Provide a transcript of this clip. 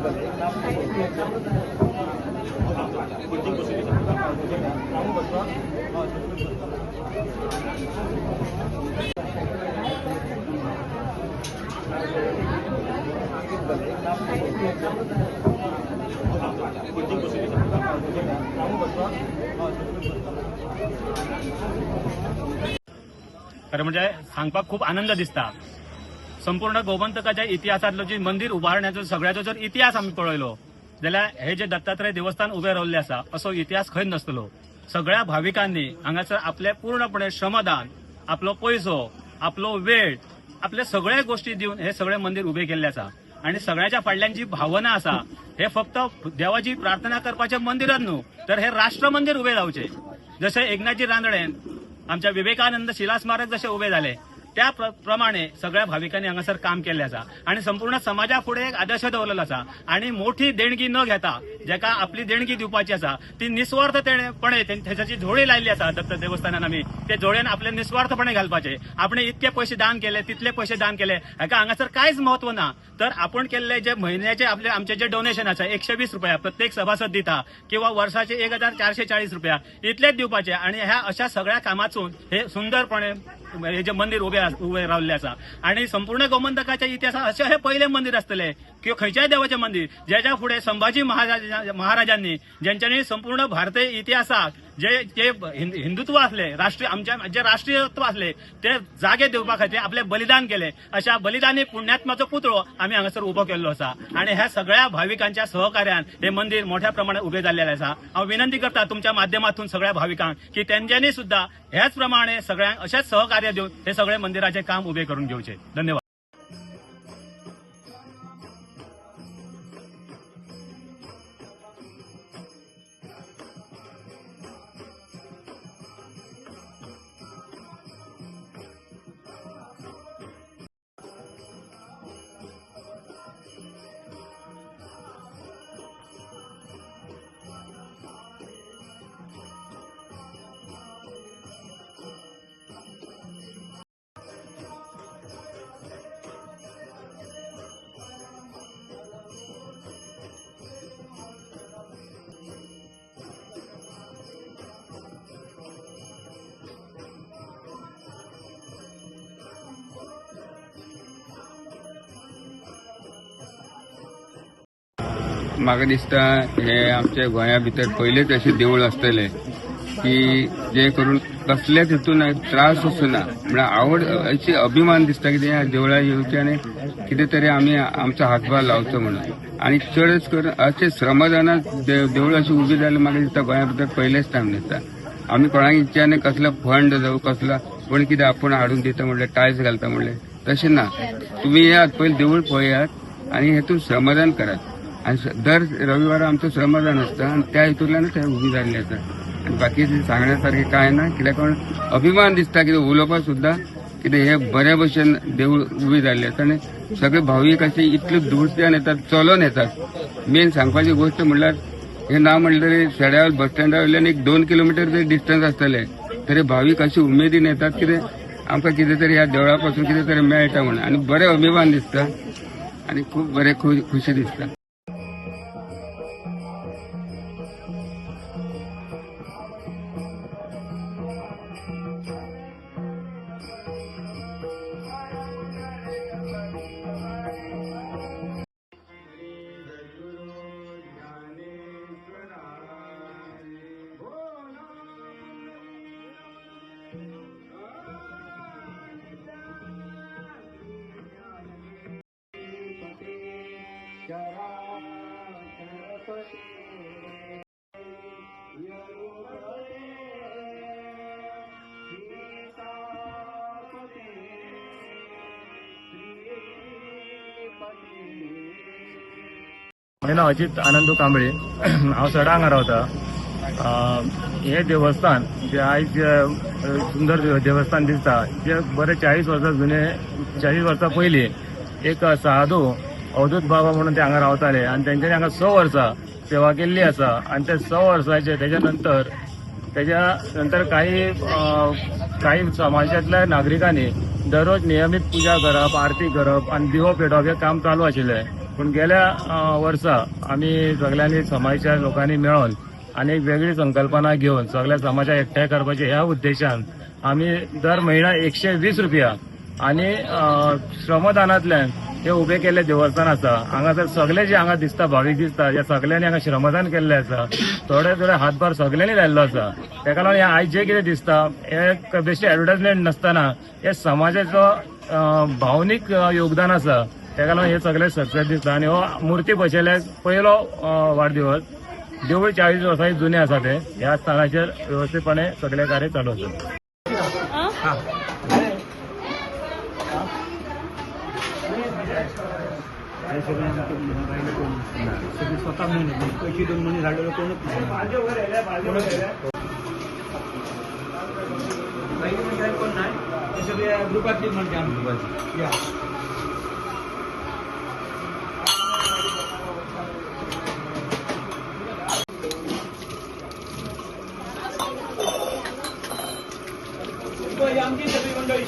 खरं म्हणजे सांगपाक खूप आनंद दिसता। संपूर्ण गोमंतकाच्या इतिहासातलो जे मंदिर उभारण्याचो सगळ्याचो जर इतिहास आम्ही पळयलो जाल्यार हे जे दत्तात्रय देवस्थान उभे रावल्ले आसा असो इतिहास खंय नसतलो। सगळ्या भाविकांनी हांगासर आपले पूर्णपणे श्रमदान, आपलो पैसो, आपलो वेळ, आपले सगळे गोष्टी दिवन हे सगळे मंदिर उभे केल्ले आसा। आणि सगळ्याच्या फाटल्यान जी भावना आसा हे फक्त देवाची प्रार्थना करपाचे मंदिरच न्हू तर हे राष्ट्र मंदिर उभे जावचे। जसे एकनाथजी रानडेन आमच्या विवेकानंद शिला स्मारक जसे उभे झाले त्या प्रमाणे सगळ्या भाविकांनी हांगासर काम केल्ले आसा आणि संपूर्ण समाजा फुडें एक आदर्श दवरलेलो आसा। आणि मोठी देणगी न घेता जेका आपली देणगी दिवपाची आसा ती निस्वार्थपणे त्याची झोळी लायली आसा दत्त देवस्थानान आमी ते झोळेन आपले निस्वार्थपणे घालपाचे। आपण इतके पैसे दान केले तितले पैसे दान केले हाका हांगासर कांयच महत्व ना तर आपण केल्ले जे महिन्याचे आमचे जे डोनेशन आसा 120 रुपया प्रत्येक सभासद दिता किंवा वर्षाचे 1440 रुपया इतलेच दिवपाचे। आणि ह्या अशा सगळ्या कामातून हे सुंदरपणे हे जे मंदिर उभे रावल्ले आसा। आणि संपूर्ण गोमंतकाच्या इतिहासात असे हे पहिले मंदिर आसतले किंवा खंयच्याय देवाचे मंदिर ज्याच्या फुडें संभाजी महाराजांनी ज्यांच्यानी संपूर्ण भारतीय इतिहासाक जे हिंदुत्व असले राष्ट्रीय आमच्या जे राष्ट्रीयत्व असले ते जागे दिवपा खातीर आपले बलिदान केले। अशा बलिदानी पुण्यात्म्याचो पुतळो आम्ही हांगासर उभो केल्लो आसा आणि ह्या सगळ्या भाविकांच्या सहकार्यान हे मंदिर मोठ्या प्रमाणात उभे जाल्लेले आसा। हांव विनंती करता तुमच्या माध्यमातून सगळ्या भाविकांक की त्यांच्यानी सुद्धा ह्याच प्रमाणे सगळ्यांक अशेच सहकार्य देऊन हे सगळे मंदिराचे काम उभे करून घेवचे। धन्यवाद। म्हाका दिसता हे आमच्या गोंया भितर पयलेच अशें देवूळ आसतलें की जे करून कसलेच हितून त्रास वचना म्हणजे आवड अशी अभिमान दिसता की ह्या देवळा येवचे आनी कितें तरी आमी आमचो हातभार लावचो म्हणून। आणि चडच करून अशें श्रमदानात देवळां अशी उबी जाली म्हाका दिसता गोंया भितर पयलेच टायम दिसता। आमी कोणाक इच्छाने कसलो फंड जावं कसला कोण कितें आपूण हाडून दिता म्हणले टायल्स घालता म्हणले तशें ना। तुम्ही येयात पयलीं देवूळ पळयात आनी हेतून श्रमदान करात। आणि दर रविवारा आमचं श्रमदान असतं आणि त्या हेतूंतल्यानच हे उभी जाल्ली आसा। आणि बाकीचे सांगण्यासारखे काय ना कित्याक अभिमान दिसता कितें उलोवपाक सुद्धा कितें हे बऱ्या भशेन देवूळ उबी जाल्ली आसा। आणि सगळे भाविक असे इतले दूरच्यान येतात चलून येतात। मेन सांगपाची गोष्ट म्हणल्यार हे ना म्हणल्यार शेड्यार बस स्टँडा वयल्यान 1-2 किलोमीटर जरी डिस्टन्स आसतले तरी भाविक अशी उमेदीन येतात कितें आमकां कितें तरी ह्या देवळा पासून कितें तरी मेळटा म्हणून। आणि बरें अभिमान दिसता आणि खूब बरें खुशी दिसता। माझे नाव अजित आनंदू कांबळे। हांव सडा हांगा रावता। हे देवस्थान जे आयज सुंदर देवस्थान दिसता जे बरे 40 वर्सां जुने 40 वर्सां पयलीं एक साधू अवधूत बाबा म्हणून ते हांगा रावताले आणि त्यांच्यानी हांगा 100 वर्सां सेवा केल्ली आसा। आणि ते 100 वर्सांचे त्याच्या नंतर काही समाजातल्या नागरिकांनी दररोज नियमित पूजा करप आरती करप आणि दिवो पेटोवप हे काम चालू आशिल्लें। पण गेल्या वर्सा आम्ही सगळ्यांनी समाजाच्या लोकांनी मिळून आणि एक वेगळी संकल्पना घेऊन सगळ्या समाजा एकठांय करपाचे ह्या उद्देशान आम्ही दर महिना 120 रुपया आणि श्रमदानांतल्यान हे उभे केल्ले देवस्थान आसा. हांगासर सगळे जे हांगा दिसता भाविक दिसता या सगळ्यांनी हांगा श्रमदान केल्ले आसा. थोडे थोडे हातभार सगळ्यांनी लायल्लो आसा. तेका लागून आयज जे कितें दिसता हे बेश्टे एडवर्टायजमेंट नसतना हे समाजाचो भावनीक योगदान आसा. तेका लागून हे सगळे सक्सेस दिसता आणि हो मुर्ती बसयल्याक पयलो वाडदिवस. देवूळ 40 वर्सांची जुने आसा ते ह्या स्थानाचेर व्यवस्थितपणे सगळे कार्य चालू आसा. स्वतः पैसे दोन महिने झालेलं कोणच ग्रुपातली म्हणजे आम्ही आमची सगळी मंडळी